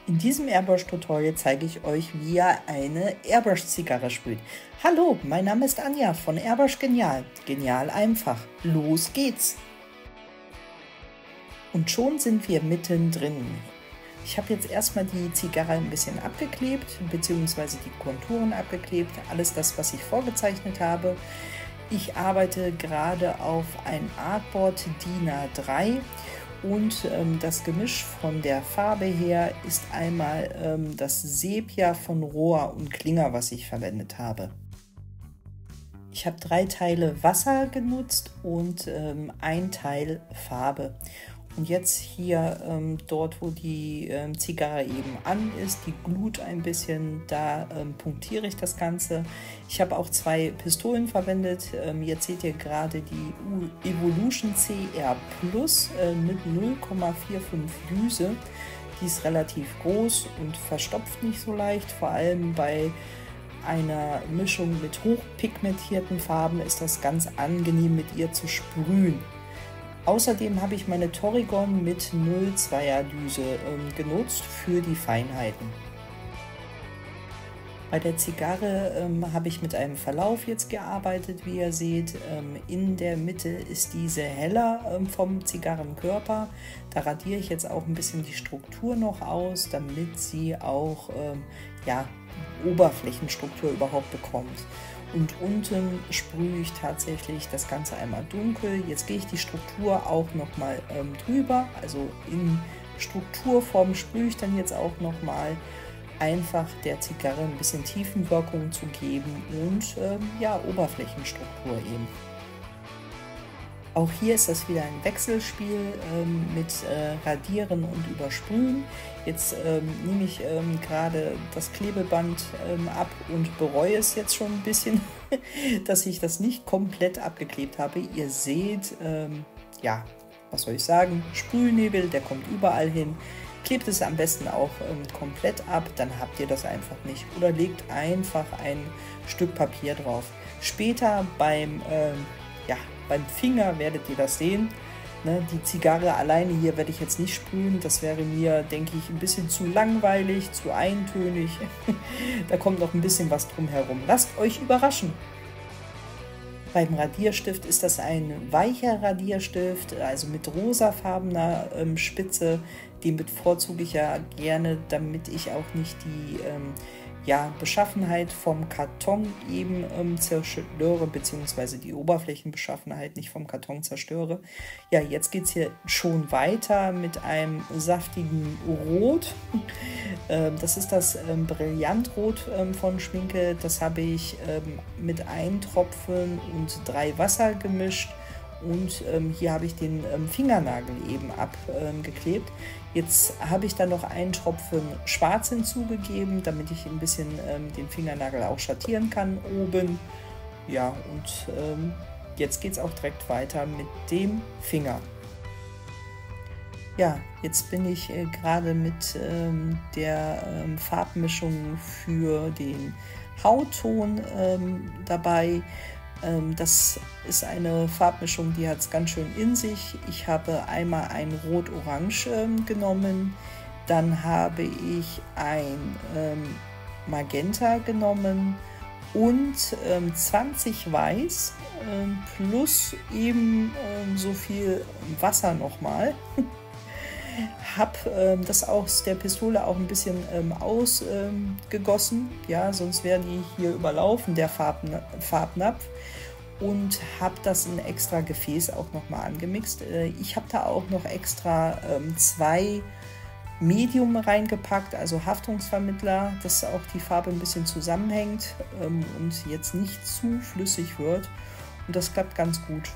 In diesem Airbrush-Tutorial zeige ich euch, wie ihr eine Airbrush-Zigarre sprüht. Hallo, mein Name ist Anja von Airbrush Genial. Genial einfach. Los geht's! Und schon sind wir mittendrin. Ich habe jetzt erstmal die Zigarre ein bisschen abgeklebt, beziehungsweise die Konturen abgeklebt. Alles das, was ich vorgezeichnet habe. Ich arbeite gerade auf ein Artboard DIN A3. Und das Gemisch von der Farbe her ist einmal das Sepia von Rohr und Klinger, was ich verwendet habe. Ich habe 3 Teile Wasser genutzt und ein Teil Farbe. Und jetzt hier dort, wo die Zigarre eben an ist, die glut ein bisschen, da punktiere ich das Ganze. Ich habe auch 2 Pistolen verwendet. Jetzt seht ihr gerade die Evolution CR Plus mit 0,45 Lyse. Die ist relativ groß und verstopft nicht so leicht. Vor allem bei einer Mischung mit hochpigmentierten Farben ist das ganz angenehm, mit ihr zu sprühen. Außerdem habe ich meine Torrigon mit 0,2er Lyse genutzt für die Feinheiten. Bei der Zigarre habe ich mit einem Verlauf jetzt gearbeitet, wie ihr seht. In der Mitte ist diese heller vom Zigarrenkörper. Da radiere ich jetzt auch ein bisschen die Struktur noch aus, damit sie auch Oberflächenstruktur überhaupt bekommt. Und unten sprühe ich tatsächlich das Ganze einmal dunkel. Jetzt gehe ich die Struktur auch nochmal drüber. Also in Strukturform sprühe ich dann jetzt auch nochmal, einfach der Zigarre ein bisschen Tiefenwirkung zu geben und Oberflächenstruktur eben. Auch hier ist das wieder ein Wechselspiel mit Radieren und Übersprühen. Jetzt nehme ich gerade das Klebeband ab und bereue es jetzt schon ein bisschen, dass ich das nicht komplett abgeklebt habe. Ihr seht, was soll ich sagen, Sprühnebel, der kommt überall hin. Klebt es am besten auch komplett ab, dann habt ihr das einfach nicht. Oder legt einfach ein Stück Papier drauf. Später beim Finger werdet ihr das sehen. Ne, die Zigarre alleine hier werde ich jetzt nicht sprühen. Das wäre mir, denke ich, ein bisschen zu langweilig, zu eintönig. Da kommt noch ein bisschen was drum herum. Lasst euch überraschen. Beim Radierstift ist das ein weicher Radierstift, also mit rosafarbener Spitze. Den bevorzuge ich ja gerne, damit ich auch nicht die Beschaffenheit vom Karton eben zerstöre, beziehungsweise die Oberflächenbeschaffenheit nicht vom Karton zerstöre. Ja, jetzt geht es hier schon weiter mit einem saftigen Rot. Das ist das Brillantrot von Schminke. Das habe ich mit 1 Tropfen und 3 Wasser gemischt. Und hier habe ich den Fingernagel eben abgeklebt. Jetzt habe ich dann noch 1 Tropfen Schwarz hinzugegeben, damit ich ein bisschen den Fingernagel auch schattieren kann oben. Ja, und jetzt geht es auch direkt weiter mit dem Finger. Ja, jetzt bin ich gerade mit der Farbmischung für den Hautton dabei. Das ist eine Farbmischung, die hat es ganz schön in sich. Ich habe einmal ein Rot-Orange genommen, dann habe ich ein Magenta genommen und 20 Weiß plus eben so viel Wasser nochmal. Habe das aus der Pistole auch ein bisschen ausgegossen, ja, sonst wäre die hier überlaufen, der Farbnapf, und habe das in extra Gefäß auch nochmal angemixt. Ich habe da auch noch extra 2 Medium reingepackt, also Haftungsvermittler, dass auch die Farbe ein bisschen zusammenhängt und jetzt nicht zu flüssig wird, und das klappt ganz gut.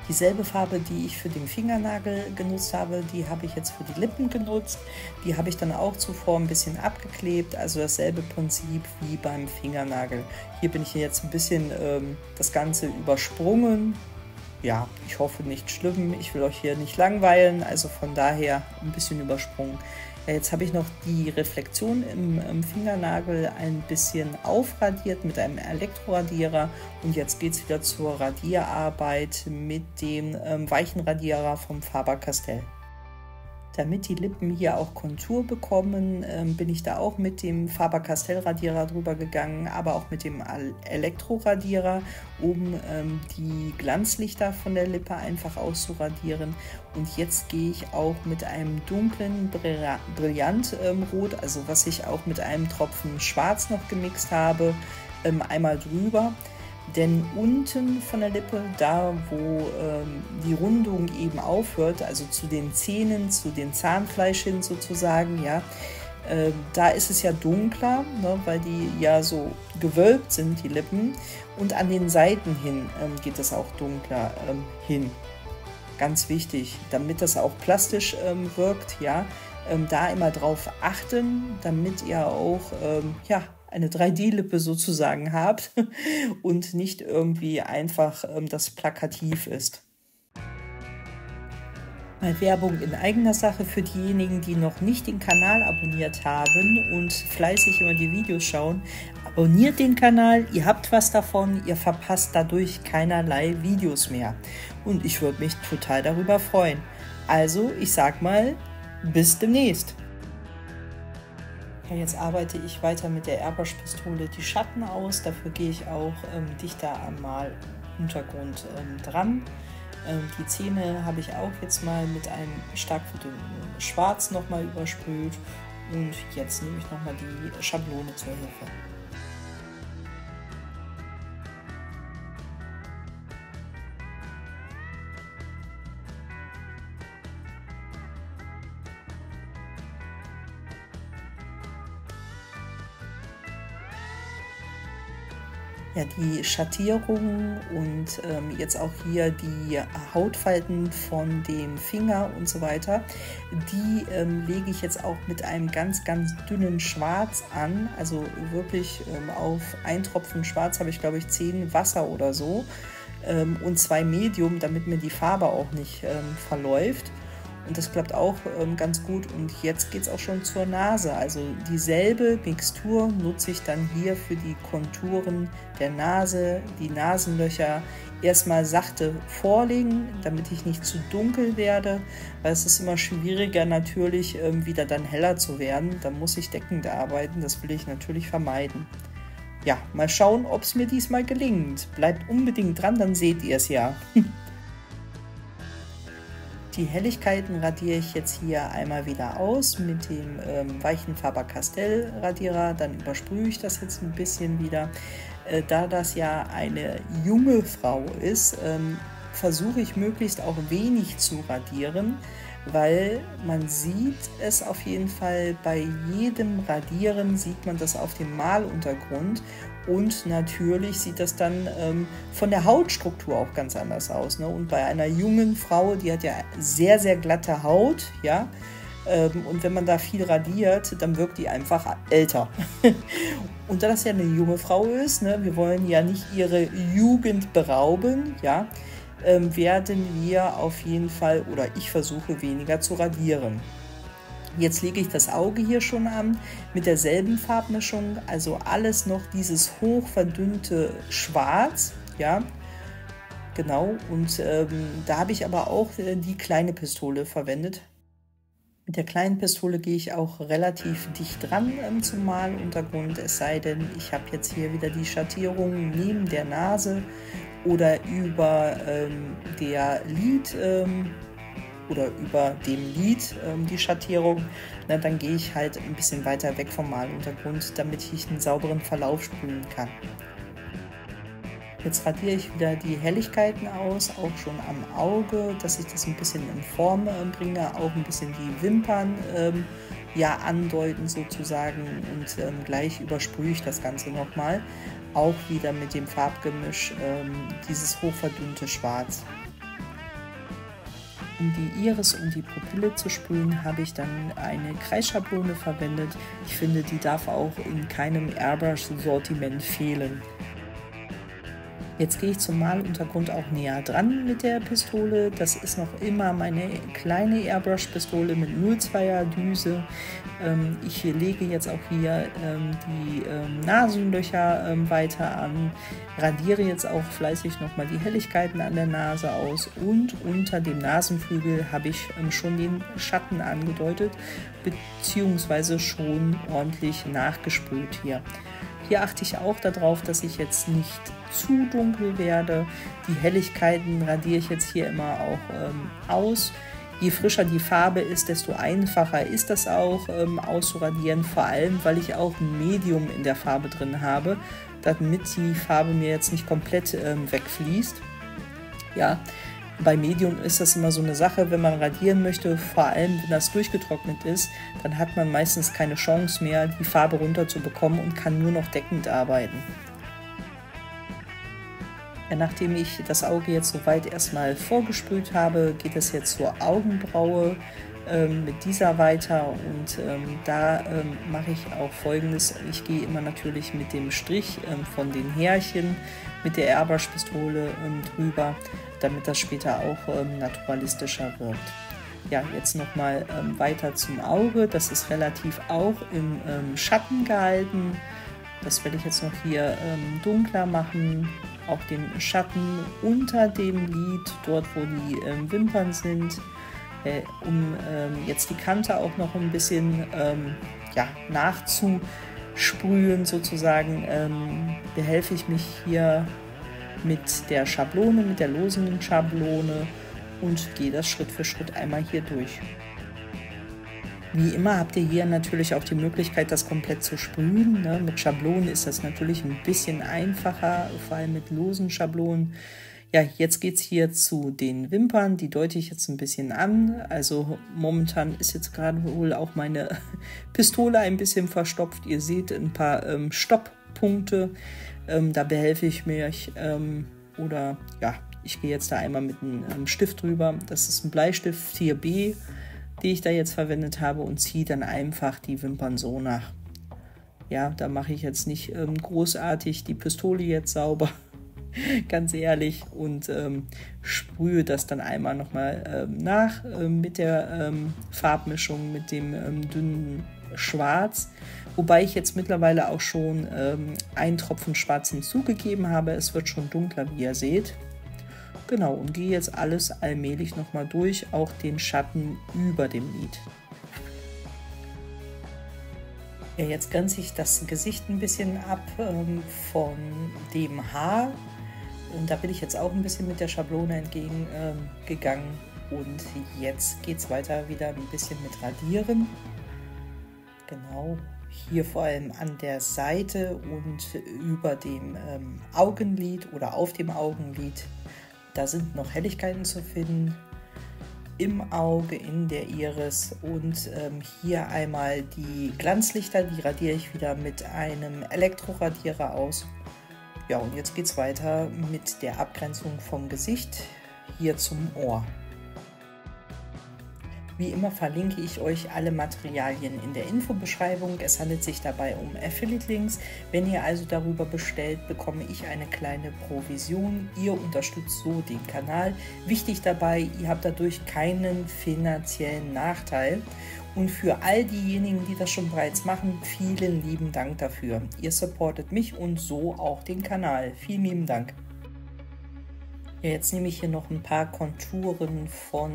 Dieselbe Farbe, die ich für den Fingernagel genutzt habe, die habe ich jetzt für die Lippen genutzt. Die habe ich dann auch zuvor ein bisschen abgeklebt, also dasselbe Prinzip wie beim Fingernagel. Hier bin ich jetzt ein bisschen das Ganze übersprungen. Ja, ich hoffe nicht schlimm, ich will euch hier nicht langweilen, also von daher ein bisschen übersprungen. Ja, jetzt habe ich noch die Reflexion im Fingernagel ein bisschen aufradiert mit einem Elektroradierer, und jetzt geht es wieder zur Radierarbeit mit dem weichen Radierer vom Faber-Castell. Damit die Lippen hier auch Kontur bekommen, bin ich da auch mit dem Faber-Castell Radierer drüber gegangen, aber auch mit dem Elektro-Radierer, um die Glanzlichter von der Lippe einfach auszuradieren. Und jetzt gehe ich auch mit einem dunklen Brillantrot, also was ich auch mit einem Tropfen Schwarz noch gemixt habe, einmal drüber. Denn unten von der Lippe, da wo die Rundung eben aufhört, also zu den Zähnen, zu den Zahnfleisch hin sozusagen, ja, da ist es ja dunkler, ne, weil die ja so gewölbt sind, die Lippen. Und an den Seiten hin geht es auch dunkler hin. Ganz wichtig, damit das auch plastisch wirkt, ja, da immer drauf achten, damit ihr auch, ja, eine 3D-Lippe sozusagen habt und nicht irgendwie einfach das plakativ ist. Mal Werbung in eigener Sache für diejenigen, die noch nicht den Kanal abonniert haben und fleißig immer die Videos schauen. Abonniert den Kanal, ihr habt was davon, ihr verpasst dadurch keinerlei Videos mehr. Und ich würde mich total darüber freuen. Also, ich sag mal, bis demnächst. Ja, jetzt arbeite ich weiter mit der Airbrush-Pistole die Schatten aus. Dafür gehe ich auch dichter am Maluntergrund dran. Die Zähne habe ich auch jetzt mal mit einem stark verdünnten Schwarz nochmal übersprüht. Und jetzt nehme ich nochmal die Schablone zur Hilfe. Ja, die Schattierung und jetzt auch hier die Hautfalten von dem Finger und so weiter, die lege ich jetzt auch mit einem ganz, ganz dünnen Schwarz an. Also wirklich auf einen Tropfen Schwarz habe ich, glaube ich, 10 Wasser oder so und 2 Medium, damit mir die Farbe auch nicht verläuft. Und das klappt auch ganz gut. Und jetzt geht es auch schon zur Nase. Also dieselbe Mixtur nutze ich dann hier für die Konturen der Nase, die Nasenlöcher. Erstmal sachte vorlegen, damit ich nicht zu dunkel werde, weil es ist immer schwieriger natürlich wieder dann heller zu werden. Da muss ich deckend arbeiten, das will ich natürlich vermeiden. Ja, mal schauen, ob es mir diesmal gelingt. Bleibt unbedingt dran, dann seht ihr es ja. Die Helligkeiten radiere ich jetzt hier einmal wieder aus mit dem weichen Faber-Castell Radierer. Dann übersprühe ich das jetzt ein bisschen wieder. Da das ja eine junge Frau ist, versuche ich möglichst auch wenig zu radieren, weil man sieht es auf jeden Fall bei jedem Radieren, sieht man das auf dem Maluntergrund. Und natürlich sieht das dann von der Hautstruktur auch ganz anders aus. Ne? Und bei einer jungen Frau, die hat ja sehr, sehr glatte Haut, ja. Und wenn man da viel radiert, dann wirkt die einfach älter. Und da das ja eine junge Frau ist, ne, wir wollen ja nicht ihre Jugend berauben, ja, werden wir auf jeden Fall, oder ich versuche weniger zu radieren. Jetzt lege ich das Auge hier schon an mit derselben Farbmischung, also alles noch dieses hoch verdünnte Schwarz, ja, genau, und da habe ich aber auch die kleine Pistole verwendet. Mit der kleinen Pistole gehe ich auch relativ dicht dran zum Maluntergrund, es sei denn, ich habe jetzt hier wieder die Schattierung neben der Nase oder über der Lid, oder über dem Lid die Schattierung, na, dann gehe ich halt ein bisschen weiter weg vom Maluntergrund, damit ich einen sauberen Verlauf sprühen kann. Jetzt radiere ich wieder die Helligkeiten aus, auch schon am Auge, dass ich das ein bisschen in Form bringe, auch ein bisschen die Wimpern ja andeuten sozusagen und gleich übersprühe ich das Ganze nochmal, auch wieder mit dem Farbgemisch dieses hochverdünnte Schwarz. Um die Iris und die Pupille zu sprühen, habe ich dann eine Kreisschablone verwendet. Ich finde, die darf auch in keinem Airbrush-Sortiment fehlen. Jetzt gehe ich zum Maluntergrund auch näher dran mit der Pistole. Das ist noch immer meine kleine Airbrush-Pistole mit 0,2er Düse. Ich lege jetzt auch hier die Nasenlöcher weiter an, radiere jetzt auch fleißig nochmal die Helligkeiten an der Nase aus und unter dem Nasenflügel habe ich schon den Schatten angedeutet, beziehungsweise schon ordentlich nachgesprüht hier. Hier achte ich auch darauf, dass ich jetzt nicht zu dunkel werde. Die Helligkeiten radiere ich jetzt hier immer auch aus. Je frischer die Farbe ist, desto einfacher ist das auch auszuradieren, vor allem, weil ich auch ein Medium in der Farbe drin habe, damit die Farbe mir jetzt nicht komplett wegfließt. Ja, bei Medium ist das immer so eine Sache, wenn man radieren möchte, vor allem wenn das durchgetrocknet ist, dann hat man meistens keine Chance mehr, die Farbe runter zu bekommen und kann nur noch deckend arbeiten. Ja, nachdem ich das Auge jetzt soweit erstmal vorgesprüht habe, geht es jetzt zur Augenbraue mit dieser weiter und da mache ich auch Folgendes. Ich gehe immer natürlich mit dem Strich von den Härchen mit der Airbrush-Pistole drüber, damit das später auch naturalistischer wirkt. Ja, jetzt nochmal weiter zum Auge. Das ist relativ auch im Schatten gehalten. Das werde ich jetzt noch hier dunkler machen. Auch den Schatten unter dem Lid, dort wo die Wimpern sind, um jetzt die Kante auch noch ein bisschen ja, nachzusprühen sozusagen, behelfe ich mich hier mit der Schablone, mit der losen Schablone und gehe das Schritt für Schritt einmal hier durch. Wie immer habt ihr hier natürlich auch die Möglichkeit, das komplett zu sprühen. Ne? Mit Schablonen ist das natürlich ein bisschen einfacher, vor allem mit losen Schablonen. Ja, jetzt geht es hier zu den Wimpern, die deute ich jetzt ein bisschen an. Also momentan ist jetzt gerade wohl auch meine Pistole ein bisschen verstopft. Ihr seht ein paar Stopppunkte, da behelfe ich mir oder ja, ich gehe jetzt da einmal mit einem Stift drüber. Das ist ein Bleistift 4B, die ich da jetzt verwendet habe und ziehe dann einfach die Wimpern so nach. Ja, da mache ich jetzt nicht großartig die Pistole jetzt sauber, ganz ehrlich, und sprühe das dann einmal nochmal nach mit der Farbmischung, mit dem dünnen Schwarz, wobei ich jetzt mittlerweile auch schon einen Tropfen Schwarz hinzugegeben habe. Es wird schon dunkler, wie ihr seht. Genau, und gehe jetzt alles allmählich nochmal durch, auch den Schatten über dem Lid. Ja, jetzt grenze ich das Gesicht ein bisschen ab von dem Haar. Und da bin ich jetzt auch ein bisschen mit der Schablone entgegengegangen. Und jetzt geht es weiter wieder ein bisschen mit Radieren. Genau, hier vor allem an der Seite und über dem Augenlid oder auf dem Augenlid. Da sind noch Helligkeiten zu finden im Auge, in der Iris und hier einmal die Glanzlichter, die radiere ich wieder mit einem Elektroradierer aus. Ja, und jetzt geht es weiter mit der Abgrenzung vom Gesicht hier zum Ohr. Wie immer verlinke ich euch alle Materialien in der Infobeschreibung. Es handelt sich dabei um Affiliate-Links. Wenn ihr also darüber bestellt, bekomme ich eine kleine Provision. Ihr unterstützt so den Kanal. Wichtig dabei, ihr habt dadurch keinen finanziellen Nachteil. Und für all diejenigen, die das schon bereits machen, vielen lieben Dank dafür. Ihr supportet mich und so auch den Kanal. Vielen lieben Dank. Ja, jetzt nehme ich hier noch ein paar Konturen von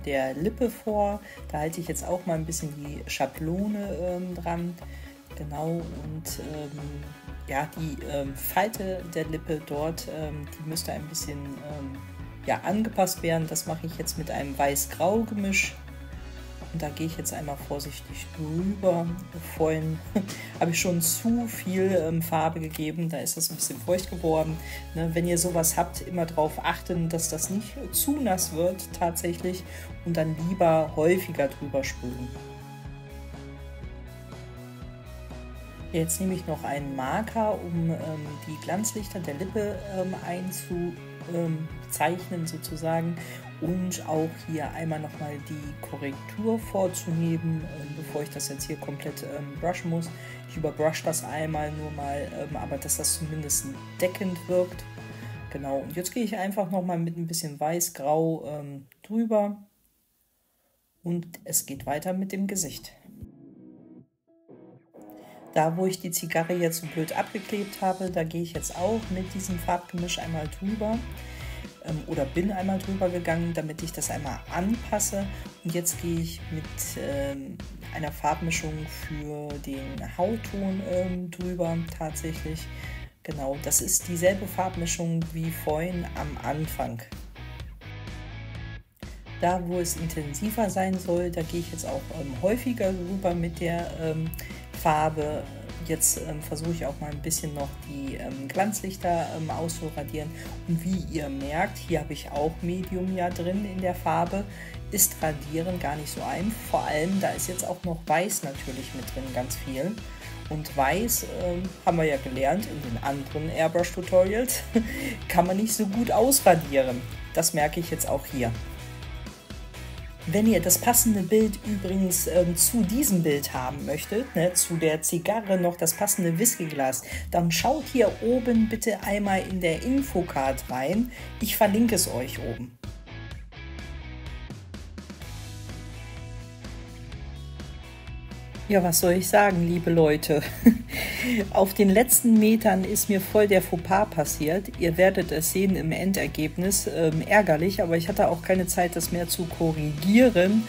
der Lippe vor. Da halte ich jetzt auch mal ein bisschen die Schablone dran. Genau, und ja, die Falte der Lippe dort, die müsste ein bisschen ja, angepasst werden. Das mache ich jetzt mit einem Weiß-Grau-Gemisch. Und da gehe ich jetzt einmal vorsichtig drüber. Vorhin habe ich schon zu viel Farbe gegeben, da ist das ein bisschen feucht geworden. Ne, wenn ihr sowas habt, immer darauf achten, dass das nicht zu nass wird tatsächlich und dann lieber häufiger drüber sprühen. Jetzt nehme ich noch einen Marker, um die Glanzlichter der Lippe einzuzeichnen sozusagen. Und auch hier einmal nochmal die Korrektur vorzunehmen, bevor ich das jetzt hier komplett brushen muss. Ich überbrush das einmal nur mal, aber dass das zumindest deckend wirkt. Genau, und jetzt gehe ich einfach nochmal mit ein bisschen Weiß-Grau drüber und es geht weiter mit dem Gesicht. Da, wo ich die Zigarre jetzt so blöd abgeklebt habe, da gehe ich jetzt auch mit diesem Farbgemisch einmal drüber oder bin einmal drüber gegangen, damit ich das einmal anpasse. Und jetzt gehe ich mit einer Farbmischung für den Hautton drüber tatsächlich. Genau, das ist dieselbe Farbmischung wie vorhin am Anfang. Da, wo es intensiver sein soll, da gehe ich jetzt auch häufiger rüber mit der Farbe. Jetzt versuche ich auch mal ein bisschen noch die Glanzlichter auszuradieren. Und wie ihr merkt, hier habe ich auch Medium ja drin in der Farbe. Ist Radieren gar nicht so einfach. Vor allem, da ist jetzt auch noch Weiß natürlich mit drin, ganz viel. Und Weiß, haben wir ja gelernt in den anderen Airbrush-Tutorials, kann man nicht so gut ausradieren. Das merke ich jetzt auch hier. Wenn ihr das passende Bild übrigens zu diesem Bild haben möchtet, ne, zu der Zigarre noch das passende Whiskyglas, dann schaut hier oben bitte einmal in der Infocard rein. Ich verlinke es euch oben. Ja, was soll ich sagen, liebe Leute? Auf den letzten Metern ist mir voll der Fauxpas passiert. Ihr werdet es sehen im Endergebnis. Ärgerlich, aber ich hatte auch keine Zeit, das mehr zu korrigieren.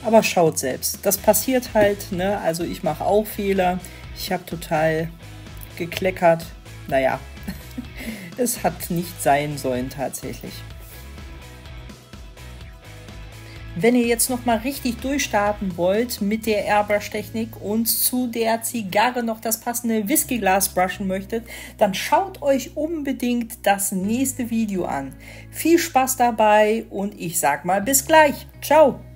Aber schaut selbst. Das passiert halt, ne? Also ich mache auch Fehler. Ich habe total gekleckert. Naja, es hat nicht sein sollen tatsächlich. Wenn ihr jetzt noch mal richtig durchstarten wollt mit der Airbrush-Technik und zu der Zigarre noch das passende Whiskyglas brushen möchtet, dann schaut euch unbedingt das nächste Video an. Viel Spaß dabei und ich sag mal bis gleich. Ciao!